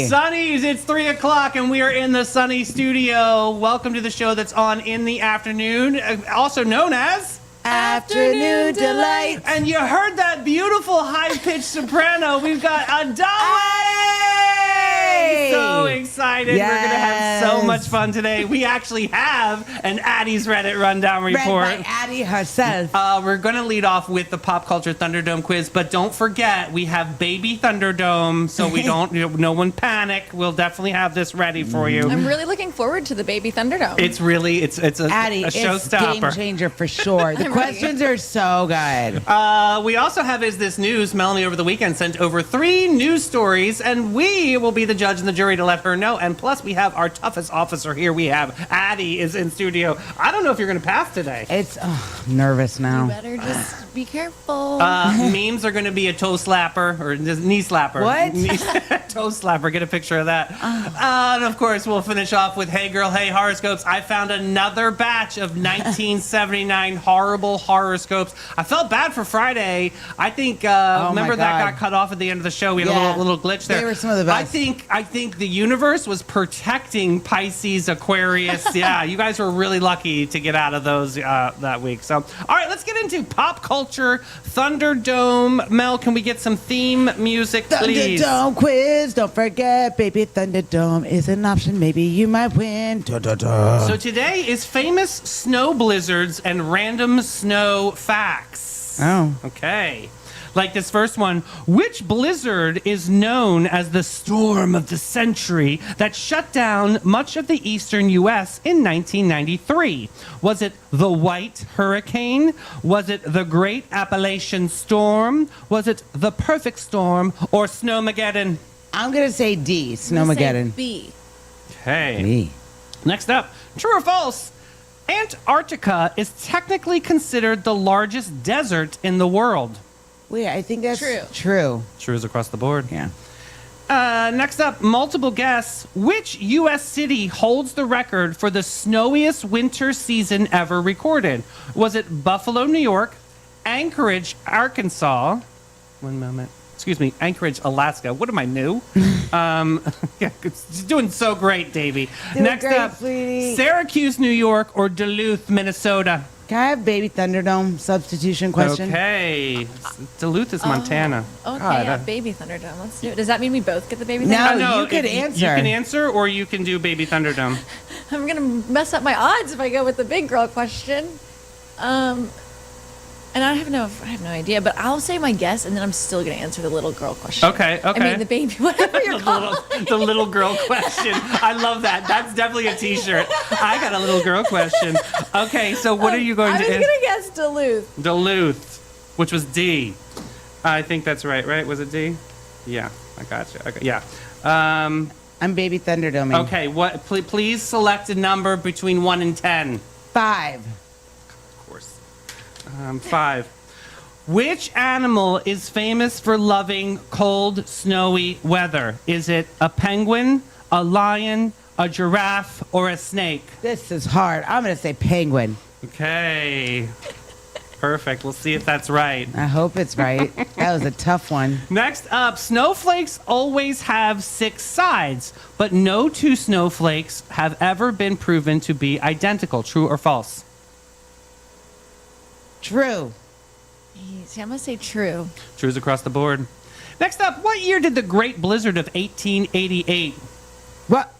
Sunnies, it's 3 o'clock and we are in the Sunny studio. Welcome to the show that's on in the afternoon, also known as Afternoon Delight. And you heard that beautiful high-pitched soprano. We've got Adele. So excited. Yes. We're going to have so much fun today. We actually have an Addie's Reddit Rundown report. Read by Addie herself. We're going to lead off with the Pop Culture Thunderdome quiz, but don't forget, we have Baby Thunderdome, so we don't, no one panic. We'll definitely have this ready for you. I'm really looking forward to the Baby Thunderdome. It's really, it's a Addie, showstopper. game changer for sure. The questions are so good. We also have Is This News? Melanie over the weekend sent over 3 news stories, and we will be the judge and the jury to let her know. And plus, we have our toughest officer here. We have Addie is in studio. I don't know if you're going to pass today. I'm nervous now. You better just be careful. Memes are going to be a toe slapper or knee slapper. What? Toe slapper. Get a picture of that. And of course, we'll finish off with Hey Girl, Hey Horoscopes. I found another batch of 1979 horrible horoscopes. I felt bad for Friday. I think, remember that got cut off at the end of the show. We had a little glitch there. They were some of the best. I think the universe was protecting Pisces, Aquarius. Yeah, you guys were really lucky to get out of those that week. So, all right, let's get into Pop Culture Thunderdome. Mel, can we get some theme music, please? Thunderdome quiz. Don't forget, Baby Thunderdome is an option. Maybe you might win. So today is famous snow blizzards and random snow facts. Oh. Okay. Like this first one, which blizzard is known as the storm of the century that shut down much of the eastern U.S. in 1993? Was it the White Hurricane? Was it the Great Appalachian Storm? Was it the Perfect Storm or Snowmageddon? I'm going to say D, Snowmageddon. B. Okay. B. Next up, true or false? Antarctica is technically considered the largest desert in the world. Wait, I think that's True. true. True is across the board. Yeah. Next up, multiple guess. Which U.S. city holds the record for the snowiest winter season ever recorded? Was it Buffalo, New York, Anchorage, Arkansas? One moment. Excuse me, Anchorage, Alaska. What am I, new? Yeah, it's doing so great, Davey. Next great, up, sweetie. Syracuse, New York, or Duluth, Minnesota? Can I have Baby Thunderdome substitution question? Okay. Duluth is Montana. Okay, God, yeah, Baby Thunderdome. Let's do it. Does that mean we both get the Baby No. Thunderdome? No, you could answer. You can answer, or you can do Baby Thunderdome. I'm going to mess up my odds if I go with the big girl question. And I have no idea, but I'll say my guess, and then I'm still going to answer the little girl question. Okay. I mean, the baby, whatever you're calling. The little girl question. I love that. That's definitely a T-shirt. I got a little girl question. Okay, so what are you going I to was answer? going to guess Duluth. Duluth, which was D. I think that's right, right? Was it D? Yeah, I got you. Okay, yeah. I'm Baby Thunderdome. Okay, what? Please select a number between 1 and 10. 5. Of course. 5. Which animal is famous for loving cold, snowy weather? Is it a penguin, a lion, a giraffe, or a snake? This is hard. I'm going to say penguin. Okay. Perfect. We'll see if that's right. I hope it's right. That was a tough one. Next up, snowflakes always have 6 sides, but no 2 snowflakes have ever been proven to be identical. True or false? True. See, I'm going to say true. True's across the board. Next up, what year did the Great Blizzard of 1888? What?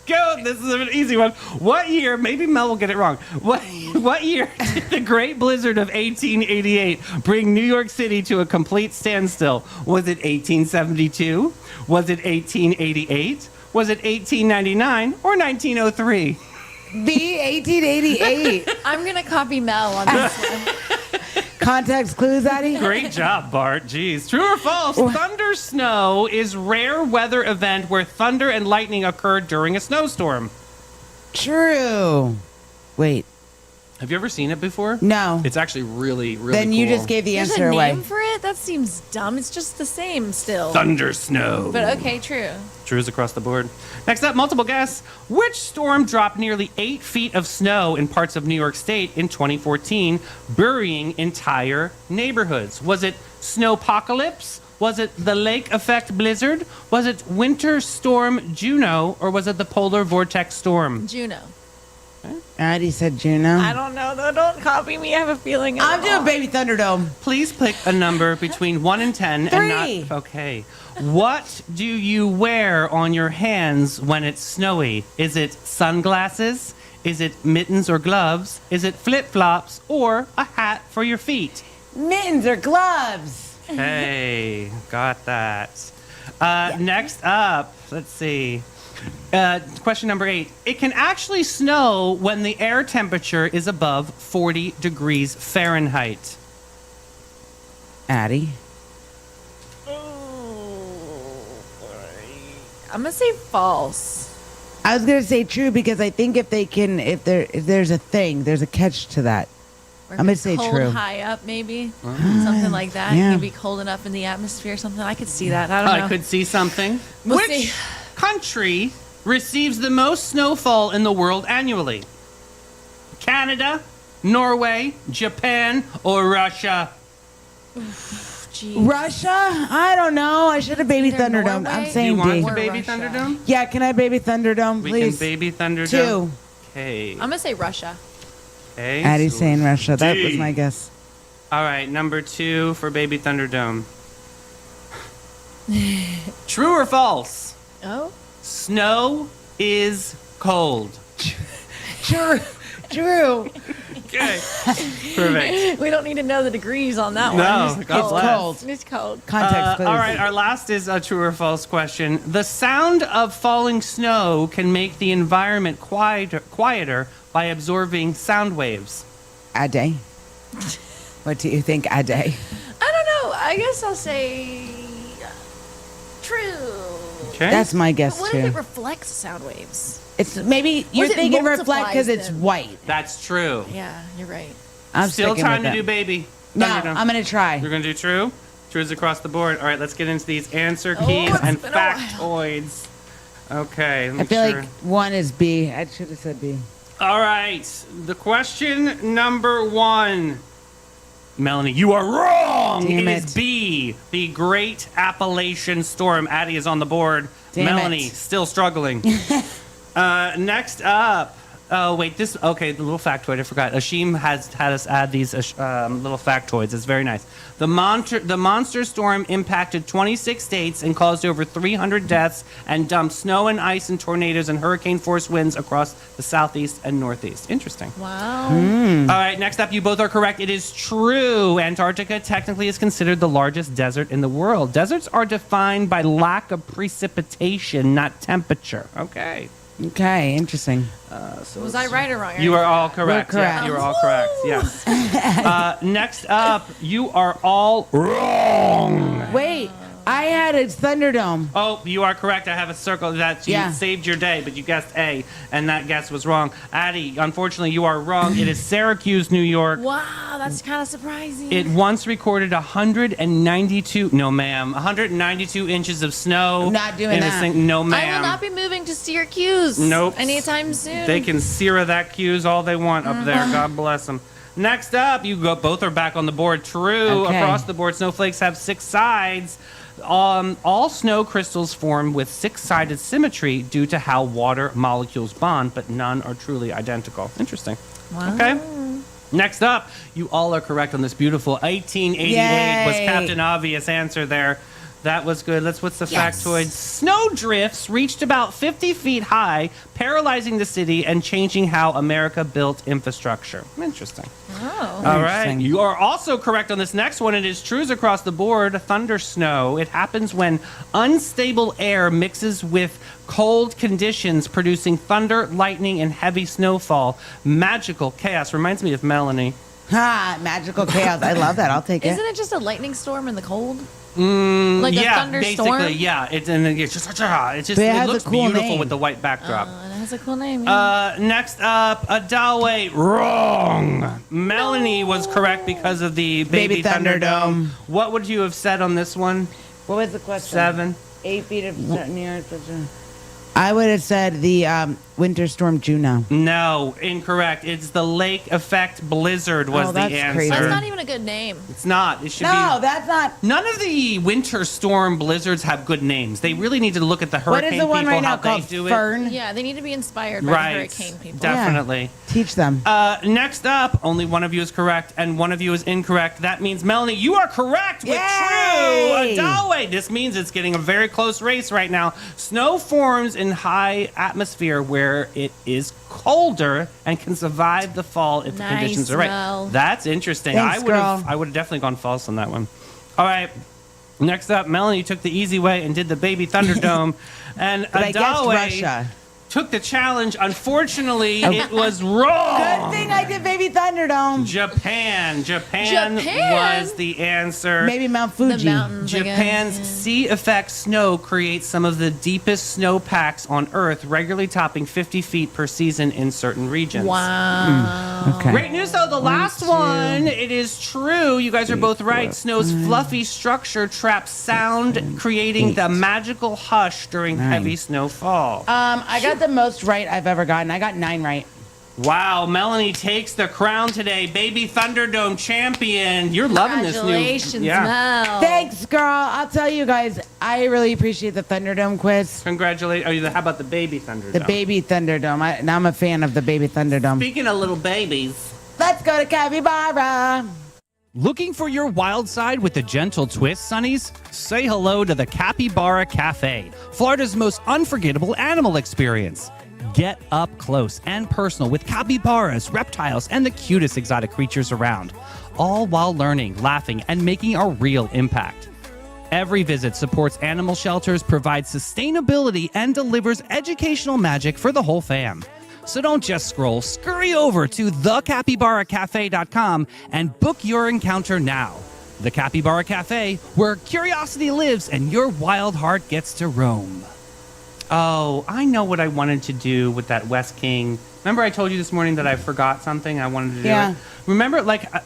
Go. This is an easy one. What year? Maybe Mel will get it wrong. What year did the Great Blizzard of 1888 bring New York City to a complete standstill? Was it 1872? Was it 1888? Was it 1899 or 1903? B, 1888. I'm going to copy Mel on this one. Context clues, Addie? Great job, Bart. Jeez. True or false? Thunder snow is rare weather event where thunder and lightning occur during a snowstorm. True. Wait. Have you ever seen it before? No. It's actually really, really Then you cool. just gave the There's answer a away. name for it? That seems dumb. It's just the same still. Thunder snow. But okay, true. True's across the board. Next up, multiple guess. Which storm dropped nearly 8 feet of snow in parts of New York State in 2014, burying entire neighborhoods? Was it Snowpocalypse, Was it the lake effect blizzard? Was it winter storm Juno? Or was it the polar vortex storm? Juno. Addie said Juno. I don't know though. Don't copy me. I have a feeling. I'm doing Baby Thunderdome. Please pick a number between 1 and 10. Three. And not, okay. What do you wear on your hands when it's snowy? Is it sunglasses? Is it mittens or gloves? Is it flip-flops or a hat for your feet? Mittens or gloves. Hey, got that. Next up, let's see. Question number 8. It can actually snow when the air temperature is above 40 degrees Fahrenheit. Addie. I'm gonna say false. I was gonna say true because I think if there's a catch to that. Or if I'm gonna it's say cold true. high up, maybe something like that. Yeah. It can be cold enough in the atmosphere. Something I could see that. I don't know. I could see something. We'll Which see. country receives the most snowfall in the world annually? Canada, Norway, Japan, or Russia? Jeez. Russia? I don't know. I should have Baby Either Thunderdome. Norway- I'm Do saying you want D. to Or baby Russia. Thunderdome? Yeah, can I Baby Thunderdome, We please? can baby Thunderdome. 2. Okay. I'm gonna say Russia. Okay. Addie's so- saying Russia. That was D. my guess. All right, number 2 for baby Thunderdome. True or false? Oh. Snow is cold. True. True. Okay. Perfect. We don't need to know the degrees on that No, one. Just God cold. bless. cold. It's cold. Context, please. All right, our last is a true or false question. The sound of falling snow can make the environment quieter by absorbing sound waves. Ade. What do you think, Ade? I don't know. I guess I'll say true. Okay. That's my guess But what if too. it reflects sound waves? It's maybe you're it thinking reflect because multiplies it's them? white. That's true. Yeah, you're right. I'm Still sticking time with to it. do baby. No, Thunderdome. I'm gonna try. You're going to do true? True's across the board. All right, let's get into these answer Oh, keys it's and been a while. factoids. Okay. I feel like 1 is B. I should have said B. All right. The question number 1. Melanie, you are wrong. Damn It is it. B, the Great Appalachian Storm. Addie is on the board. Damn Melanie it. still struggling. Next up. Oh, wait. The little factoid. I forgot. Ashim has had us add these little factoids. It's very nice. The monster storm impacted 26 states and caused over 300 deaths and dumped snow and ice and tornadoes and hurricane-force winds across the southeast and northeast. Interesting. Wow. All right, next up, you both are correct. It is true. Antarctica technically is considered the largest desert in the world. Deserts are defined by lack of precipitation, not temperature. Okay. Okay, interesting. Was I right or wrong? You are all correct. We're Yeah, correct. you are all correct. Yes. Next up, you are all wrong. Wait, I had a Thunderdome. Oh, you are correct. I have a circle that you Yeah. saved your day, but you guessed A, and that guess was wrong. Addie, unfortunately, you are wrong. It is Syracuse, New York. Wow, that's kind of surprising. It once recorded 192 inches of snow. I'm not doing in a that. no, I ma'am. will not be moving to Syracuse. Nope. Anytime soon. They can Sierra that cues all they want up there. God bless them. Next up, both are back on the board. True. Okay. Across the board, snowflakes have 6 sides. All snow crystals form with 6-sided symmetry due to how water molecules bond, but none are truly identical. Interesting. Wow. Okay. Next up, you all are correct on this beautiful 1888 was Yay. Captain Obvious answer there. That was good. What's the Yes. factoid? Snow drifts reached about 50 feet high, paralyzing the city and changing how America built infrastructure. Interesting. Oh. All right. Interesting. You are also correct on this next one. It is trues across the board. Thunder snow. It happens when unstable air mixes with cold conditions, producing thunder, lightning, and heavy snowfall. Magical chaos. Reminds me of Melanie. Ha! Magical chaos. I love that. I'll take it. Isn't it just a lightning storm in the cold? Like a Yeah, thunderstorm? basically, yeah. It's just But it it has a looks cool beautiful name. with the white backdrop. And it has a cool name. Yeah. Next up, Adalway, wrong. Melanie was correct because of the Baby Baby Thunderdome. Thunderdome. What would you have said on this one? What was the question? 7. 8 feet of near. I would have said the winter storm Juno. No, incorrect. It's the lake effect blizzard was Oh, the that's answer. crazy. That's not even a good name. It's not. It should No, be. that's not. None of the winter storm blizzards have good names. They really need to look at the What hurricane is the one people, right how now they called do Fern? Yeah, they need to be inspired by Right. the hurricane people. Definitely. Teach them. Next up, only one of you is correct and one of you is incorrect. That means, Melanie, you are correct with Yay! true. Adalway. This means it's getting a very close race right now. Snow forms in high atmosphere where it is colder and can survive the fall if the Nice, conditions are right. Mel. That's interesting. Thanks, girl. I would have definitely gone false on that one. All right. Next up, Melanie took the easy way and did the baby Thunderdome. And But I guessed Adalway Russia. took the challenge. Unfortunately, it was wrong. Good thing I did Baby Thunderdome. Japan. Japan? Was the answer. Maybe Mount The Fuji. mountains, I Japan's guess. sea effect snow creates some of the deepest snow packs on Earth, regularly topping 50 feet per season in certain regions. Wow. Okay. Great news, though. The last one, it is true. You guys are both right. Snow's fluffy structure traps sound, creating the magical hush during heavy snowfall. I got the most right I've ever gotten. I got 9 right. Wow, Melanie takes the crown today. Baby Thunderdome champion. You're loving this new. Congratulations, Yeah. Mel. Thanks, girl. I'll tell you guys, I really appreciate the Thunderdome quiz. Congratulations. Oh, how about the baby Thunderdome? The Baby Thunderdome. Now I'm a fan of the Baby Thunderdome. Speaking of little babies. Let's go to Capybara. Looking for your wild side with a gentle twist, Sonnies? Say hello to the Capybara Cafe, Florida's most unforgettable animal experience. Get up close and personal with capybaras, reptiles, and the cutest exotic creatures around, all while learning, laughing, and making a real impact. Every visit supports animal shelters, provides sustainability, and delivers educational magic for the whole fam. So don't just scroll, scurry over to thecapybaracafe.com and book your encounter now. The Capybara Cafe, where curiosity lives and your wild heart gets to roam. Oh, I know what I wanted to do with that West King. Remember I told you this morning that I forgot something? I wanted to do Yeah. it. Remember,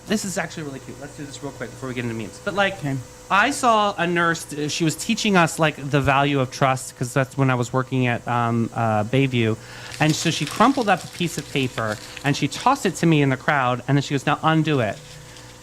this is actually really cute. Let's do this real quick before we get into memes. But, Okay. I saw a nurse, she was teaching us, the value of trust, because that's when I was working at Bayview. And so she crumpled up a piece of paper, and she tossed it to me in the crowd, and then she goes, now undo it.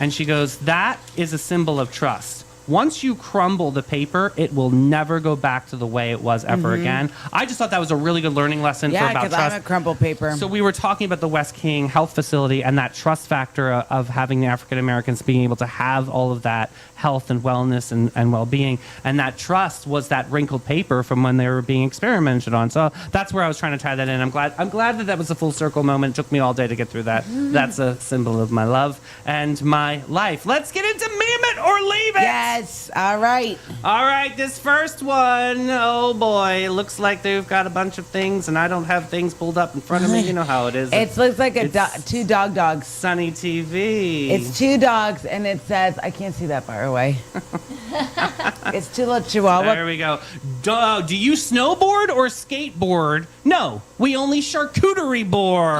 And she goes, that is a symbol of trust. Once you crumble the paper, it will never go back to the way it was ever again. I just thought that was a really good learning lesson Yeah, for about because trust. I'm a crumple paper. So we were talking about the West King Health Facility and that trust factor of having the African Americans being able to have all of that health and wellness and well-being. And that trust was that wrinkled paper from when they were being experimented on. So that's where I was trying to tie that in. I'm glad that was a full circle moment. It took me all day to get through that. That's a symbol of my love and my life. Let's get into meme it or leave it. Yes. All right. All right, this first one, oh boy, it looks like they've got a bunch of things, and I don't have things pulled up in front of me. You know how it is. It looks like It's- two dogs. Sunny TV. It's 2 dogs, and it says, I can't see that far away. It's 2 little chihuahua. There we go. Do you snowboard or skateboard? No, we only charcuterie board.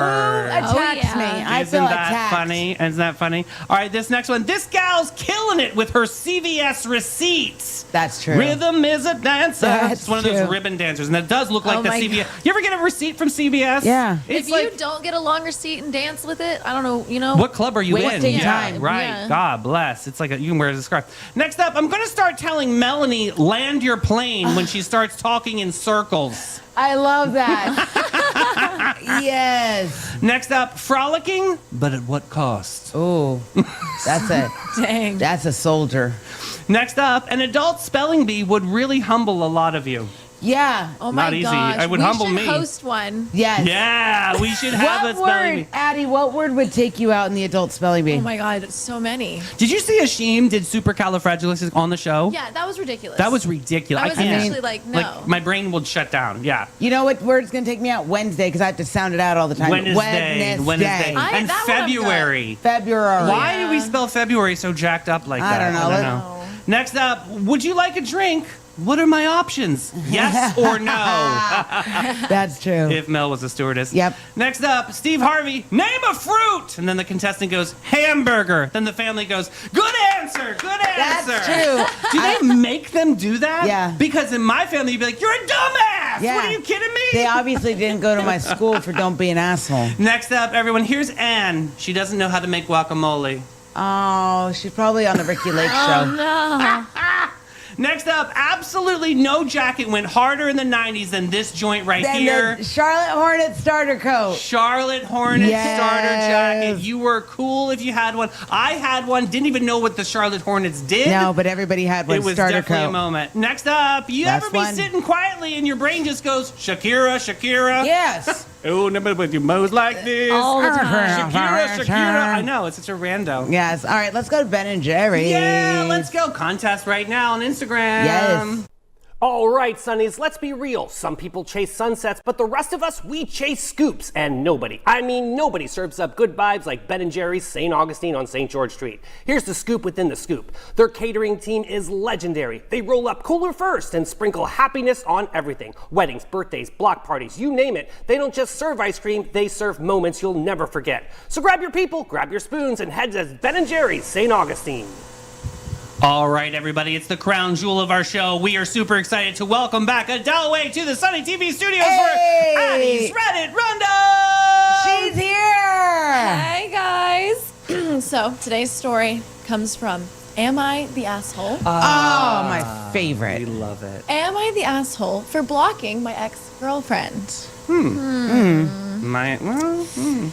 Attacks yeah. me. I Isn't feel that attacked. funny? Isn't that funny? All right, this next one. This gal's killing it with her CVS receipts. That's true. Rhythm is a dancer. That's It's one of those true. ribbon dancers, and it does look like Oh the my CVS. You ever get a receipt from CVS? Yeah. It's If like, you don't get a long receipt and dance with it, I don't know, what club are you Wasting in? time. Yeah, right. Yeah. God bless. It's like you can wear it as a scarf. Next up, I'm going to start telling Melanie land your plane when she starts talking in circles. I love that. Yes. Next up, frolicking, but at what cost? Ooh, that's Dang. that's a soldier. Next up, an adult spelling bee would really humble a lot of you. Yeah. Oh my Not easy. gosh. It would we humble should me. host one. Yes. Yeah, we should have a What spelling word, bee. Addie? What word would take you out in the adult spelling bee? Oh my god, so many. Did you see Ashim did supercalifragilistic on the show? Yeah, that was ridiculous. That was ridiculous. I was can't. actually like, no. Like, my brain would shut down. Yeah. You know what word's gonna take me out? Wednesday, because I have to sound it out all the time. Wednesday. I- And that one I'm February. February. Why do we Yeah. spell February so jacked up like I that? don't know. I don't know. Next up, would you like a drink? What are my options? Yes or no? That's true. If Mel was a stewardess. Yep. Next up, Steve Harvey, name a fruit. And then the contestant goes, hamburger. Then the family goes, good answer, good answer. That's true. Do they make them do that? Yeah. Because in my family, you'd be like, you're a dumbass. What are you kidding me? They obviously didn't go to my school for don't be an asshole. Next up, everyone, here's Anne. She doesn't know how to make guacamole. Oh, she's probably on the Ricky Lake show. No. Next up, absolutely no jacket went harder in the 90s than this joint right Then here. the Charlotte Hornet starter coat. Charlotte Hornet Yes. starter jacket. You were cool if you had one. I had one. Didn't even know what the Charlotte Hornets did. No, but everybody had one. It was starter definitely coat. a moment. Next up, you Last ever be one. sitting quietly and your brain just goes, Shakira, Shakira? Yes. Oh, never with your mows like this. All the time. Shakira, Shakira. I know, it's such a rando. Yes. All right, let's go to Ben and Jerry. Yeah, let's go. Contest right now on Instagram. Yes. All right, Sunnies, let's be real. Some people chase sunsets, but the rest of us, we chase scoops. And nobody, I mean nobody, serves up good vibes like Ben & Jerry's St. Augustine on St. George Street. Here's the scoop within the scoop. Their catering team is legendary. They roll up cooler first and sprinkle happiness on everything. Weddings, birthdays, block parties, you name it. They don't just serve ice cream, they serve moments you'll never forget. So grab your people, grab your spoons, and head to Ben & Jerry's St. Augustine. All right, everybody, it's the crown jewel of our show. We are super excited to welcome back Adele Way to the Sunny TV studios Hey! for Addie's Reddit Rundown. She's here. Hey guys. So today's story comes from Am I the Asshole? Oh, my favorite. love it. Am I the asshole for blocking my ex-girlfriend?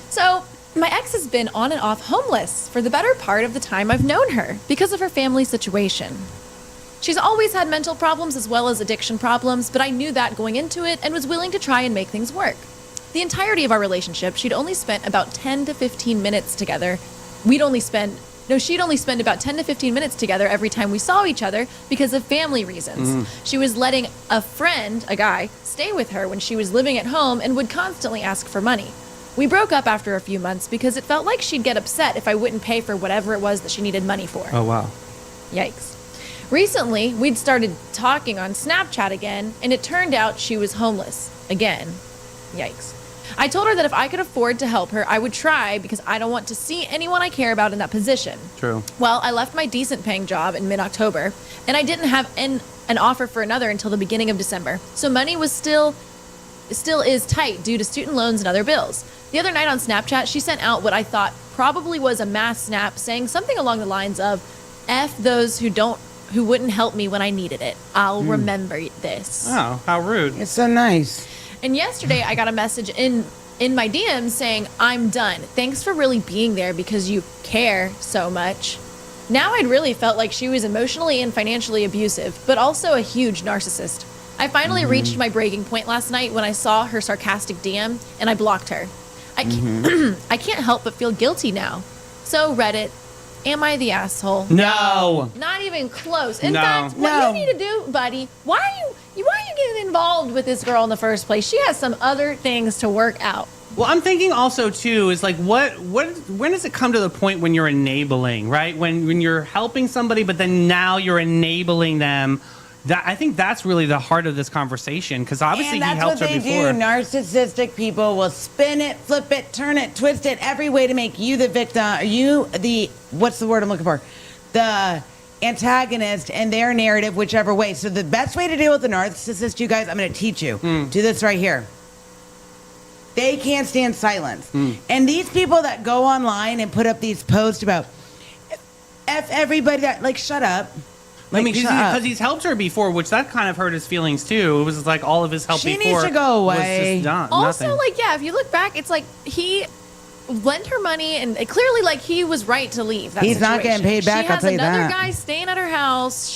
So, my ex has been on and off homeless for the better part of the time I've known her because of her family situation. She's always had mental problems as well as addiction problems, but I knew that going into it and was willing to try and make things work. The entirety of our relationship, she'd only spent about 10 to 15 minutes together. She'd only spend about 10 to 15 minutes together every time we saw each other because of family reasons. She was letting a friend, a guy, stay with her when she was living at home and would constantly ask for money. We broke up after a few months because it felt like she'd get upset if I wouldn't pay for whatever it was that she needed money for. Oh, wow. Yikes. Recently, we'd started talking on Snapchat again, and it turned out she was homeless. Again. Yikes. I told her that if I could afford to help her, I would try because I don't want to see anyone I care about in that position. True. Well, I left my decent paying job in mid-October, and I didn't have an offer for another until the beginning of December. So money was still is tight due to student loans and other bills. The other night on Snapchat, she sent out what I thought probably was a mass snap saying something along the lines of, F those who wouldn't help me when I needed it. I'll remember this. Oh, how rude. It's so nice. And yesterday I got a message in my DMs saying, I'm done. Thanks for really being there because you care so much. Now I'd really felt like she was emotionally and financially abusive, but also a huge narcissist. I finally reached my breaking point last night when I saw her sarcastic DM and I blocked her. I can't help but feel guilty now. So Reddit, am I the asshole? No. Not even close. In No. fact, what No. you need to do, buddy, why are you getting involved with this girl in the first place? She has some other things to work out. Well, I'm thinking also too is like when does it come to the point when you're enabling, right? When you're helping somebody, but then now you're enabling them. I think that's really the heart of this conversation because obviously And that's he helped what her they before. do. Narcissistic people will spin it, flip it, turn it, twist it, every way to make you the victim, what's the word I'm looking for? The antagonist and their narrative, whichever way. So the best way to deal with a narcissist, you guys, I'm going to teach you. Do this right here. They can't stand silence. And these people that go online and put up these posts about F everybody that, like, shut up. I mean, Like, shut up. because he's helped her before, which that kind of hurt his feelings too. It was like all of his help She before needs to go was away. just done. Also, nothing. like, yeah, if you look back, it's like he lent her money and clearly, like, he was right to leave. That He's not situation. getting paid back, She I'll has tell you another that. guy staying at her house.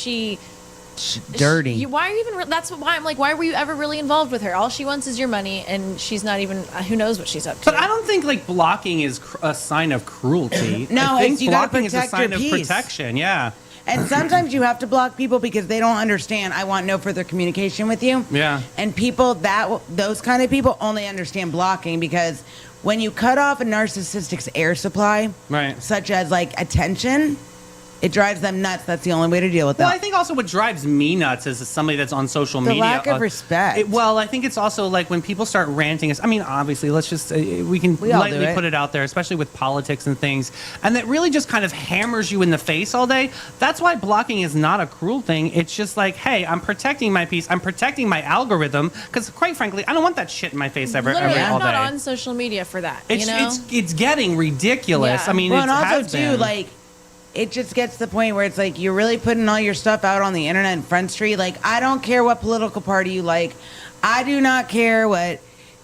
Dirty. Why are you even? That's why I'm like, why were you ever really involved with her? All she wants is your money, and she's not even. Who knows what she's up to? But I don't think like blocking is a sign of cruelty. No, I think it's you gotta blocking is a protect sign your of peace. protection. Yeah. And sometimes you have to block people because they don't understand. I want no further communication with you. Yeah. And people those kind of people only understand blocking because when you cut off a narcissistic's air supply, Right. such as like attention, It drives them nuts. That's the only way to deal with Well, that. I think also what drives me nuts is somebody that's on social The media. lack of respect. Well, I think it's also like when people start ranting. I mean, obviously, let's just we can We all do lightly it. put it out there, especially with politics and things, and that really just kind of hammers you in the face all day. That's why blocking is not a cruel thing. It's just like, hey, I'm protecting my peace. I'm protecting my algorithm because, quite frankly, I don't want that shit in my face every Literally, all I'm day. not on social media for that. It's, you know? it's getting ridiculous. Yeah. I mean, Well, it and also has too, been. like, it just gets to the point where it's like you're really putting all your stuff out on the internet in Front Street. Like, I don't care what political party you like. I do not care what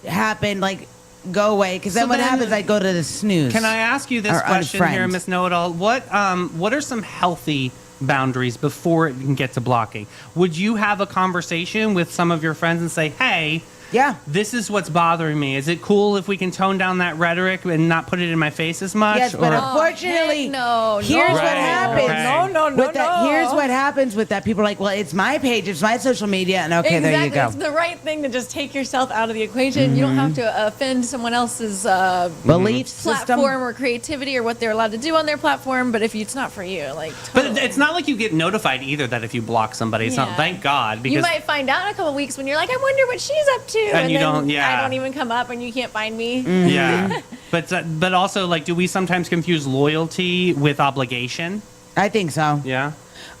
happened. Like, go away. Because So then what then- happens? I go to the snooze. Can I ask you this Or question here, unfriend. Miss Know-It-All? What are some healthy boundaries before it can get to blocking? Would you have a conversation with some of your friends and say, hey, Yeah. this is what's bothering me. Is it cool if we can tone down that rhetoric and not put it in my face as much? Yes, but Or- unfortunately, heck no, here's no. what Right, happens. okay. No, With that, here's what happens with that. People are like, well, it's my page, it's my social media, and okay, Exactly. there you go. It's the right thing to just take yourself out of the equation. You don't have to offend someone else's Belief system. platform or creativity or what they're allowed to do on their platform. But if it's not for you, like, But totally. it's not like you get notified either that if you block somebody. It's not, Yeah. thank God. Because You might find out in a couple weeks when you're like, I wonder what she's up to, And you then don't- yeah. I don't even come up, and you can't find me. Yeah. But also, like, do we sometimes confuse loyalty with obligation? I think so. Yeah.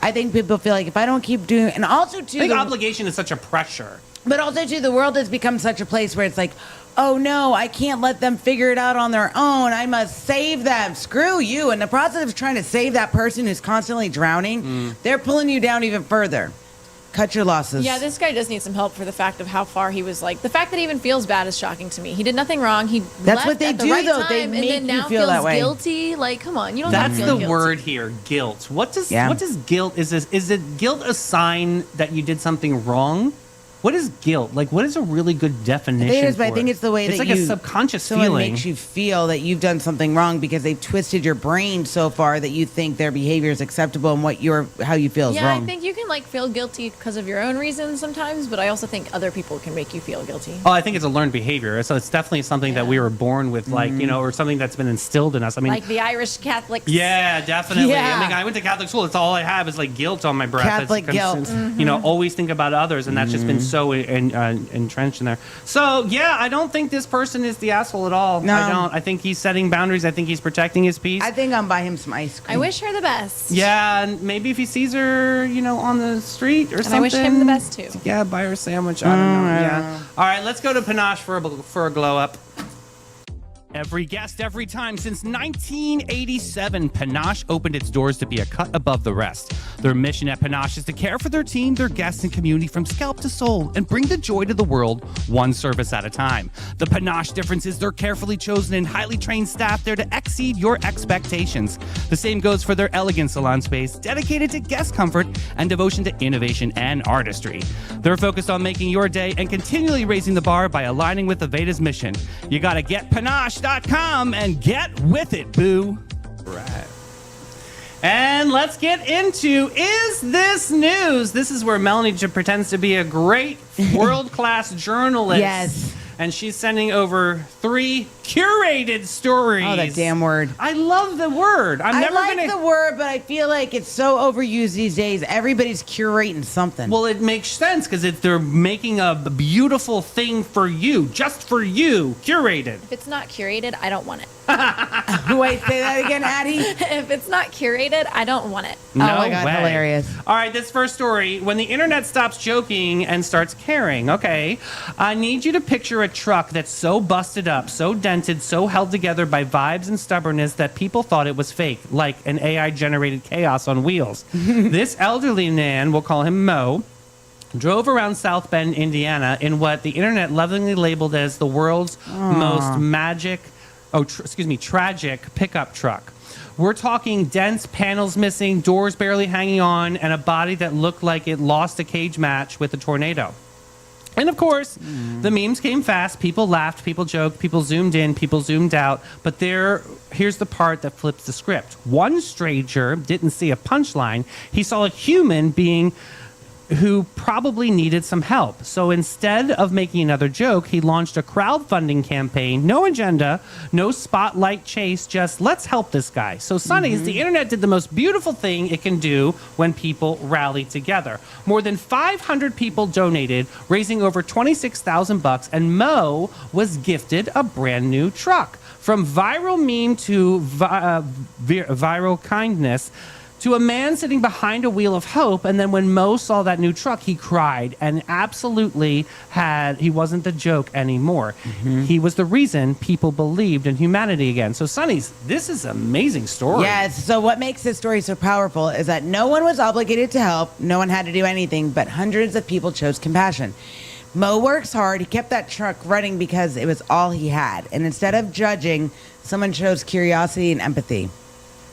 I think people feel like if I don't keep doing, and also too, I think the- obligation is such a pressure. but also too, the world has become such a place where it's like, oh no, I can't let them figure it out on their own. I must save them. Screw you. In the process of trying to save that person who's constantly drowning, they're pulling you down even further. Cut your losses. Yeah, this guy does need some help for the fact of how far he was. Like, the fact that he even feels bad is shocking to me. He did nothing wrong. He That's left what they at the do, right though. time, They and make then you now feel feels that way. guilty. Like, come on, you don't That's have to the feel guilty. word here, guilt. What does Yeah. guilt is this? Is it guilt a sign that you did something wrong? What is guilt? Like, what is a really good definition? It is, but I for think it? it's the way it's that like you a subconscious someone feeling. makes you feel that you've done something wrong because they've twisted your brain so far that you think their behavior is acceptable and how you feel is Yeah, wrong. I think you can like feel guilty because of your own reasons sometimes, but I also think other people can make you feel guilty. Oh, I think it's a learned behavior. So it's definitely something that Yeah. we were born with, like, Mm-hmm. you know, or something that's been instilled in us. I mean, Like the Irish Catholics. yeah, definitely. Yeah. I mean, I went to Catholic school. It's all I have is like guilt on my breath. Catholic It's guilt. constant- You know, always think about others, and that's just been so entrenched in there. So yeah, I don't think this person is the asshole at all. No. I don't. I think he's setting boundaries. I think he's protecting his peace. I think I'm buy him some ice cream. I wish her the best. Yeah, and maybe if he sees her, you know, on the street or something. I wish him the best, too. Yeah, buy her a sandwich. I don't know. Yeah. All right, let's go to Panache for a glow up. Every guest, every time since 1987, Panache opened its doors to be a cut above the rest. Their mission at Panache is to care for their team, their guests, and community from scalp to soul and bring the joy to the world one service at a time. The Panache difference is their carefully chosen and highly trained staff there to exceed your expectations. The same goes for their elegant salon space, dedicated to guest comfort and devotion to innovation and artistry. They're focused on making your day and continually raising the bar by aligning with Aveda's mission. You gotta get Panache.com and get with it, boo. Right. And let's get into Is This News? This is where Melanie pretends to be a great world-class journalist. Yes. And she's sending over 3 curated stories. Oh, that damn word. I love the word. I'm I never like gonna. the word, but I feel like it's so overused these days. Everybody's curating something. Well, it makes sense because they're making a beautiful thing for you, just for you, curated. If it's not curated, I don't want it. Wait, say that again, Addie. If it's not curated, I don't want it. No my God, way. hilarious. All right, this first story. When the internet stops joking and starts caring, okay, I need you to picture a truck that's so busted up, so dented, so held together by vibes and stubbornness that people thought it was fake, like an AI-generated chaos on wheels. This elderly man, we'll call him Mo, drove around South Bend, Indiana, in what the internet lovingly labeled as the world's most tragic pickup truck. We're talking dents, panels missing, doors barely hanging on, and a body that looked like it lost a cage match with a tornado. And of course, the memes came fast. People laughed, people joked, people zoomed in, people zoomed out. But here's the part that flips the script. One stranger didn't see a punchline. He saw a human being who probably needed some help. So instead of making another joke, he launched a crowdfunding campaign. No agenda, no spotlight chase, just let's help this guy. So Sonny's, the internet did the most beautiful thing it can do when people rally together. More than 500 people donated, raising over $26,000, and Mo was gifted a brand new truck. From viral meme to viral kindness, to a man sitting behind a wheel of hope. And then when Mo saw that new truck, he cried and absolutely he wasn't the joke anymore. He was the reason people believed in humanity again. So Sonny's, this is an amazing story. Yes. So what makes this story so powerful is that no one was obligated to help. No one had to do anything, but hundreds of people chose compassion. Mo works hard. He kept that truck running because it was all he had. And instead of judging, someone chose curiosity and empathy.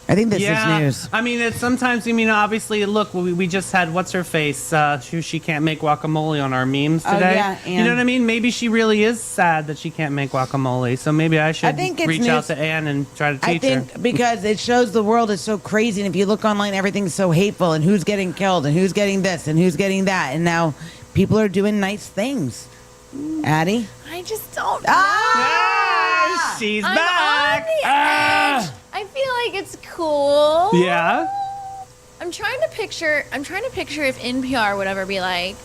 I think this is news. I mean, it's sometimes, obviously, look, we just had, what's her face? She can't make guacamole on our memes today. Yeah, you know what I mean? Maybe she really is sad that she can't make guacamole. So maybe I should reach out to Anne and try to teach her. Because it shows the world is so crazy. And if you look online, everything's so hateful. And who's getting killed and who's getting this and who's getting that. And now people are doing nice things. Addie? I just don't know. Ah, she's I'm back. on the edge. I feel like it's cool. Yeah. I'm trying to picture if NPR would ever be like,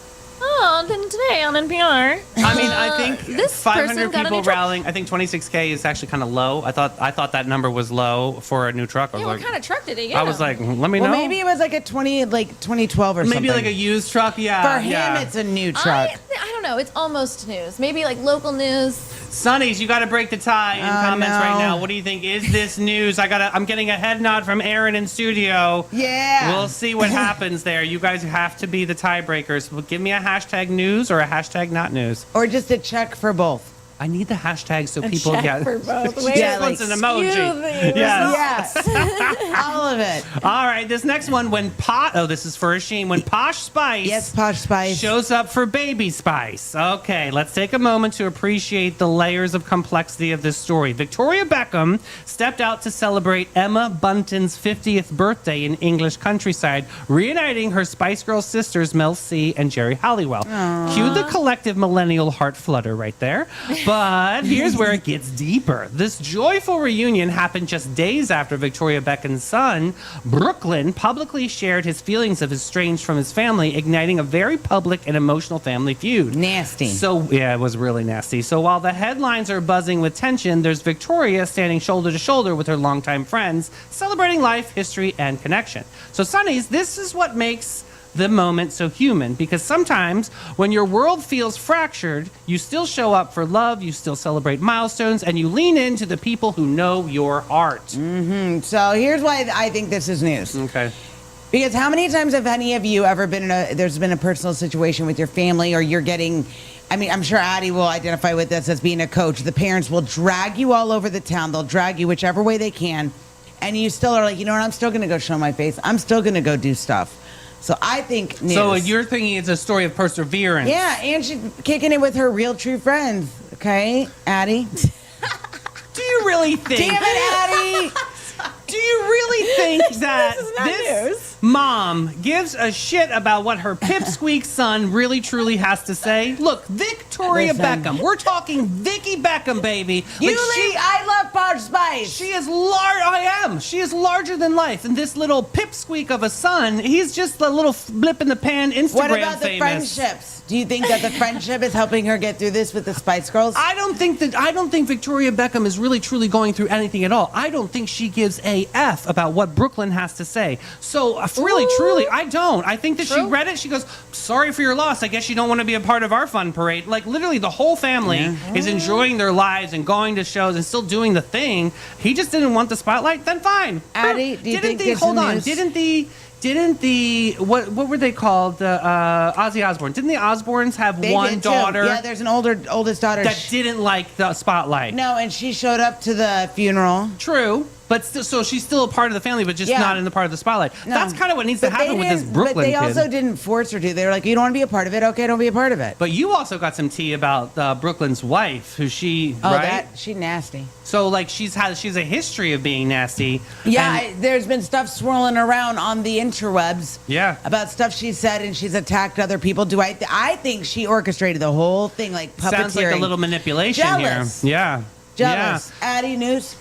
oh, then today on NPR. I mean, I think this 500 person got a people new truck. rallying. I think 26K is actually kind of low. I thought that number was low for a new truck. I was Yeah, what like, kind of truck did he get? I was like, let me Well, know. maybe it was like a 2012 or something. Maybe like a used truck. Yeah. For him, yeah. it's a new truck. I don't know. It's almost news. Maybe like local news. Sonny's, you got to break the tie in comments right now. What do you think? Is this news? I'm getting a head nod from Aaron in studio. Yeah. We'll see what happens there. You guys have to be the tiebreakers. Well, give me a hashtag news or a hashtag not news. Or just a check for both. I need the hashtag so people check get. for both. She Wait, just wants an emoji. Yes. Yes. All of it. All right. This next one, this is for Asheen. When Posh Spice. Yes, Posh Spice. Shows up for Baby Spice. Okay, let's take a moment to appreciate the layers of complexity of this story. Victoria Beckham stepped out to celebrate Emma Bunton's 50th birthday in English countryside, reuniting her Spice Girls sisters Mel C and Jerry Halliwell. Cue the collective millennial heart flutter right there. But here's where it gets deeper. This joyful reunion happened just days after Victoria Beckham's son, Brooklyn, publicly shared his feelings of estranged from his family, igniting a very public and emotional family feud. Nasty. So, yeah, it was really nasty. So while the headlines are buzzing with tension, there's Victoria standing shoulder to shoulder with her longtime friends, celebrating life, history, and connection. So, Sonny's, this is what makes the moment so human, because sometimes when your world feels fractured, you still show up for love, you still celebrate milestones, and you lean into the people who know your heart. So here's why I think this is news. Okay. Because how many times have any of you ever been there's been a personal situation with your family, or you're getting, I'm sure Addie will identify with this as being a coach. The parents will drag you all over the town. They'll drag you whichever way they can. And you still are like, you know what, I'm still going to go show my face. I'm still going to go do stuff. So I think news. So you're thinking it's a story of perseverance. Yeah, and she's kicking it with her real true friends. Okay, Addie? Do you really think? Damn it, Addie! Do you really think that is not this news. mom gives a shit about what her pipsqueak son really truly has to say? Look, Victoria Listen. Beckham. We're talking Vicky Beckham, baby. I love Posh Spice. She is large. I am. She is larger than life. And this little pipsqueak of a son, he's just a little blip in the pan Instagram What about the famous. friendships? Do you think that the friendship is helping her get through this with the Spice Girls? I don't think Victoria Beckham is really truly going through anything at all. I don't think she gives a F about what Brooklyn has to say. So really, truly, I don't. I think that she read it. She goes, sorry for your loss. I guess you don't want to be a part of our fun parade. Like literally the whole family is enjoying their lives and going to shows and still doing the thing. He just didn't want the spotlight. Then fine. Addie, do you think this is news? Didn't the what were they called? Ozzy Osbourne. Didn't the Osbournes have They one did too. daughter Yeah, there's an oldest daughter. that didn't like the spotlight? No, and she showed up to the funeral. True. But still, so she's still a part of the family, but just Yeah. not in the part of the spotlight. No. That's kind of what needs to But they happen with this didn't- Brooklyn But they kid. also didn't force her to. They were like, you don't want to be a part of it? Okay, don't be a part of it. But you also got some tea about Brooklyn's wife, who she Oh, right. she nasty. So like she's a history of being nasty. Yeah, and- there's been stuff swirling around on the interwebs. Yeah. About stuff she said, and she's attacked other people. I think she orchestrated the whole thing, like puppeteering. sounds like a little manipulation Jealous. here. Yeah. Jealous. Addie News.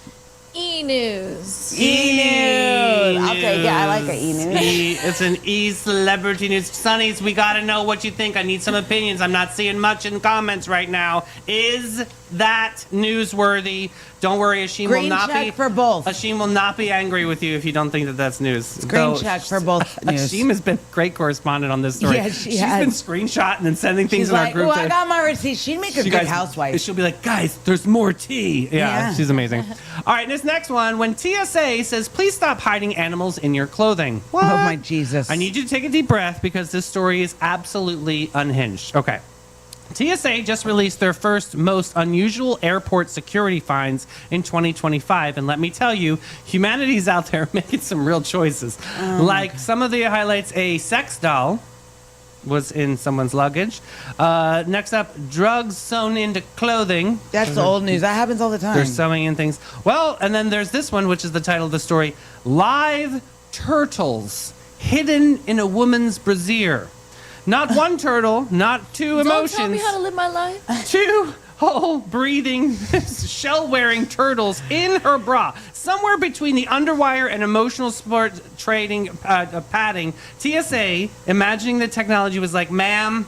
E-News. E-News. I'll take it. I like it. E-News. It's an E-celebrity news. Sonnies, we got to know what you think. I need some opinions. I'm not seeing much in comments right now. Is that newsworthy? Don't worry, Ashim will Green not check be for both. Ashim will not be angry with you if you don't think that that's news. Green Though, check for both news. Ashim has been a great correspondent on this story. Yes, she She's has. been screenshotting and sending things She's in our like, group. oh, I to- got my receipt. She'd make a She good guys- housewife. She'll be like, guys, there's more tea. Yeah, Yeah. she's amazing. All right, this next one. When TSA says, please stop hiding animals in your clothing. What? Oh, my Jesus. I need you to take a deep breath because this story is absolutely unhinged. Okay. TSA just released their first most unusual airport security fines in 2025. And let me tell you, humanity's out there making some real choices. Like some of the highlights, a sex doll was in someone's luggage. Next up, drugs sewn into clothing. That's the old news. That happens all the time. They're sewing in things. Well, and then there's this one, which is the title of the story: Live turtles hidden in a woman's brassiere. Not one turtle, not two emotions. Don't tell me how to live my life. Two whole breathing, shell wearing turtles in her bra. Somewhere between the underwire and emotional support trading padding, TSA, imagining the technology, was like, ma'am,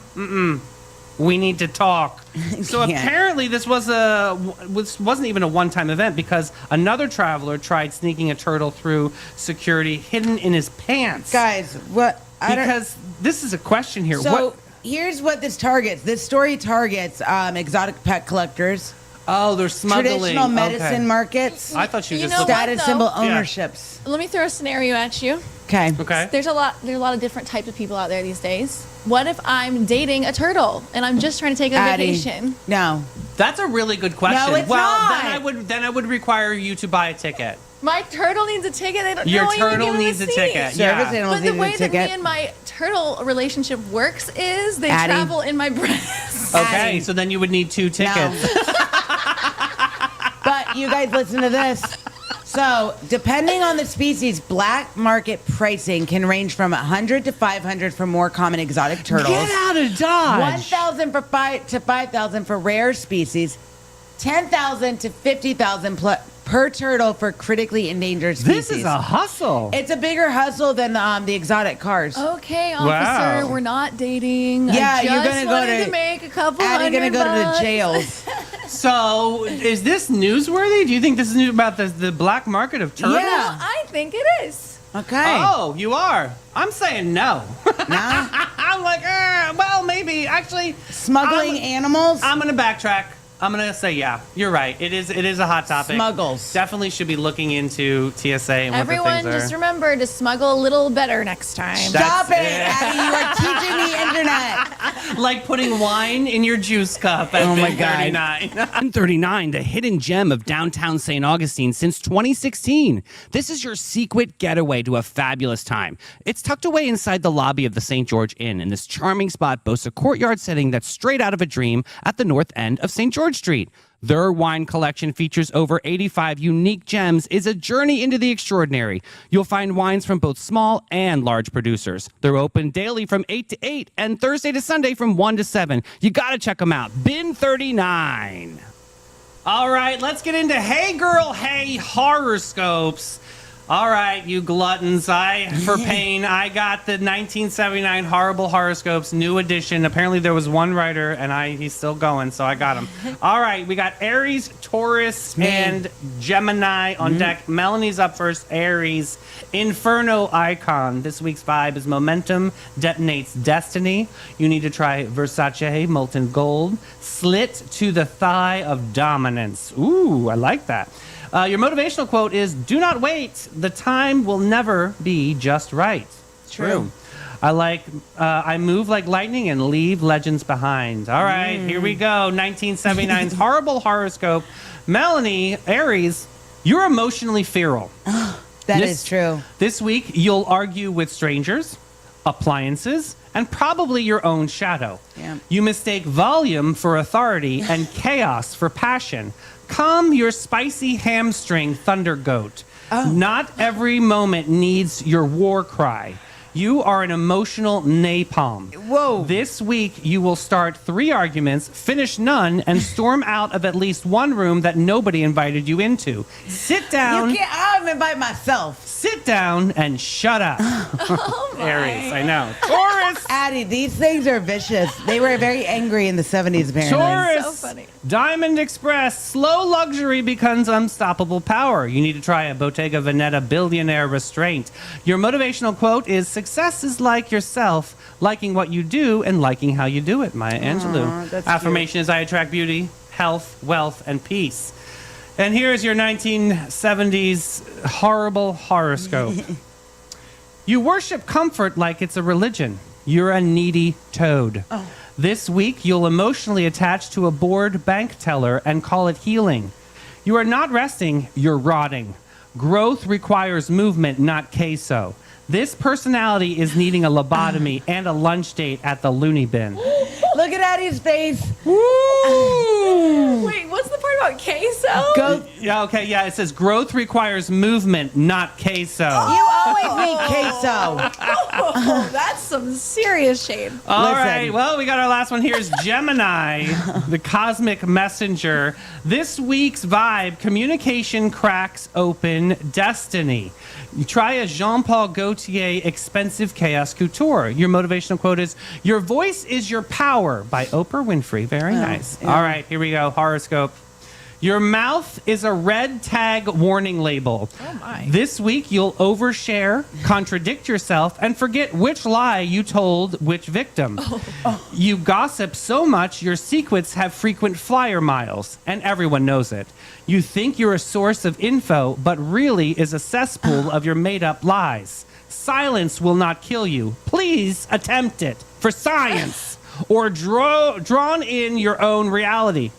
we need to talk. So Yeah. apparently this wasn't even a one-time event because another traveler tried sneaking a turtle through security hidden in his pants. Guys, what? I don't- Because this is a question here. So What? here's what this targets. This story targets exotic pet collectors, Oh, they're smuggling. traditional medicine Okay. markets, I thought you You just know looked what? at status though? symbol Yeah. ownerships. Let me throw a scenario at you. Okay. Okay. There's a lot of different types of people out there these days. What if I'm dating a turtle and I'm just trying to take a Addie, vacation? No. That's a really good question. No, it's well, not. then I would require you to buy a ticket. My turtle needs a ticket. They don't Your even turtle give him needs a seat. ticket. Service Yeah. animals But the need way a that me ticket. and my turtle relationship works is they Addie. travel in my breasts. Okay, Addie. so then you would need 2 tickets. No. But you guys listen to this. So, depending on the species, black market pricing can range from $100 to $500 for more common exotic turtles. Get out of Dodge. 1,000 for 5 to 5,000 for rare species, 10,000 to 50,000 per turtle for critically endangered species. This is a hustle. It's a bigger hustle than the exotic cars. Okay, Wow. officer, we're not dating. Yeah, I you're just gonna go wanted to- make a couple Addie gonna hundred go to the bucks. jails. So, is this newsworthy? Do you think this is news about the black market of turtles? Yeah. Well, I think it is. Okay. Oh, you are. I'm saying no. Nah. I'm like, well, maybe. Actually, Smuggling animals. I'm going to backtrack. I'm gonna say yeah. You're right. It is a hot topic. Smuggles. Definitely should be looking into TSA and Everyone, what the things just are. remember to smuggle a little better next time. Stop it, That's- Addie. You are teaching the internet. Like putting wine in your juice cup at Oh my God. 39. 39, the hidden gem of downtown St. Augustine since 2016. This is your secret getaway to a fabulous time. It's tucked away inside the lobby of the St. George Inn, and this charming spot boasts a courtyard setting that's straight out of a dream at the north end of St. George Street. Their wine collection features over 85 unique gems, is a journey into the extraordinary. You'll find wines from both small and large producers. They're open daily from 8 to 8 and Thursday to Sunday from 1 to 7. You got to check them out. Bin 39. All right, let's get into Hey Girl, Hey Horoscopes. All right, you gluttons, for pain, I got the 1979 Horrible Horoscopes, new edition. Apparently there was one writer, and he's still going, so I got him. All right, we got Aries, Taurus, and Gemini on deck. Melanie's up first, Aries. Inferno Icon. This week's vibe is momentum detonates destiny. You need to try Versace Molten Gold. Slit to the thigh of dominance. Ooh, I like that. Your motivational quote is, do not wait. The time will never be just right. True. I move like lightning and leave legends behind. All right, here we go. 1979's Horrible Horoscope. Melanie, Aries, You're emotionally feral. That is true. This week, you'll argue with strangers, appliances, and probably your own shadow. Yeah. You mistake volume for authority and chaos for passion. Calm your spicy hamstring, thunder goat. Not every moment needs your war cry. You are an emotional napalm. Whoa. This week, you will start 3 arguments, finish none, and storm out of at least one room that nobody invited you into. Sit down. You can't. I'll invite myself. Sit down and shut up. Aries, I know. Taurus. Addie, these things are vicious. They were very angry in the 70s, apparently. Taurus. So funny. Diamond Express. Slow luxury becomes unstoppable power. You need to try a Bottega Veneta billionaire restraint. Your motivational quote is, success is like yourself, liking what you do and liking how you do it. Maya Angelou. that's Affirmation is, I attract beauty, health, wealth, and peace. And here's your 1970s horrible horoscope. You worship comfort like it's a religion. You're a needy toad. This week, you'll emotionally attach to a bored bank teller and call it healing. You are not resting, you're rotting. Growth requires movement, not queso. This personality is needing a lobotomy and a lunch date at the loony bin. Look at Addie's face. Wait, what's the part about queso? Go. Yeah, okay, yeah, it says growth requires movement, not queso. You always need queso. Oh, that's some serious shade. All Listen. right, well, we got our last one here is Gemini, the cosmic messenger. This week's vibe, communication cracks open destiny. You try a Jean-Paul Gaultier expensive chaos couture. Your motivational quote is, your voice is your power, by Oprah Winfrey. Very nice. yeah. All right, here we go, horoscope. Your mouth is a red tag warning label. Oh, my. This week, you'll overshare, contradict yourself, and forget which lie you told which victim. You gossip so much, your secrets have frequent flyer miles, and everyone knows it. You think you're a source of info, but really is a cesspool of your made-up lies. Silence will not kill you. Please attempt it for science, or drown in your own reality.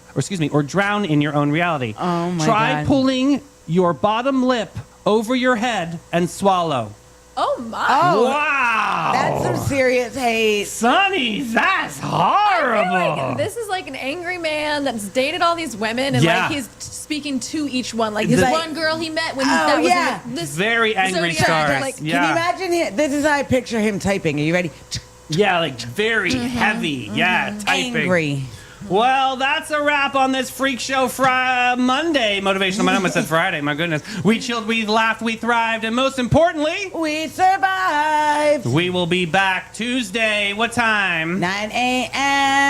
Or drown in your own reality. Oh, my Try God. pulling your bottom lip over your head and swallow. Oh, my. Oh, Wow. that's some serious hate. Sonny, that's I feel horrible. like this is like an angry man that's dated all these women, and Yeah. like he's speaking to each one. Like this The- one girl he met when Oh, that was yeah. this Very angry zodiac, stars. like, Can Yeah. you imagine him? This is how I picture him typing. Are you ready? Yeah, like very heavy. Yeah, typing. Angry. Well, that's a wrap on this Freak Show Monday. Motivational Monday. I almost said Friday. My goodness. We chilled, we laughed, we thrived, and most importantly, We survived. we will be back Tuesday. What time? 9 a.m.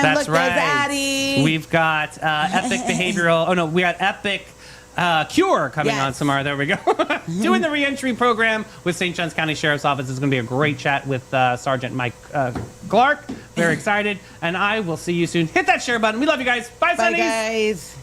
That's Look, right. there's Addie. We've got Epic Behavioral. Oh, no, we got Epic Cure coming Yes. on tomorrow. There we go. Doing the reentry program with St. John's County Sheriff's Office. It's going to be a great chat with Sergeant Mike Clark. Very excited. And I will see you soon. Hit that share button. We love you guys. Bye, Bye, Sonnies. guys.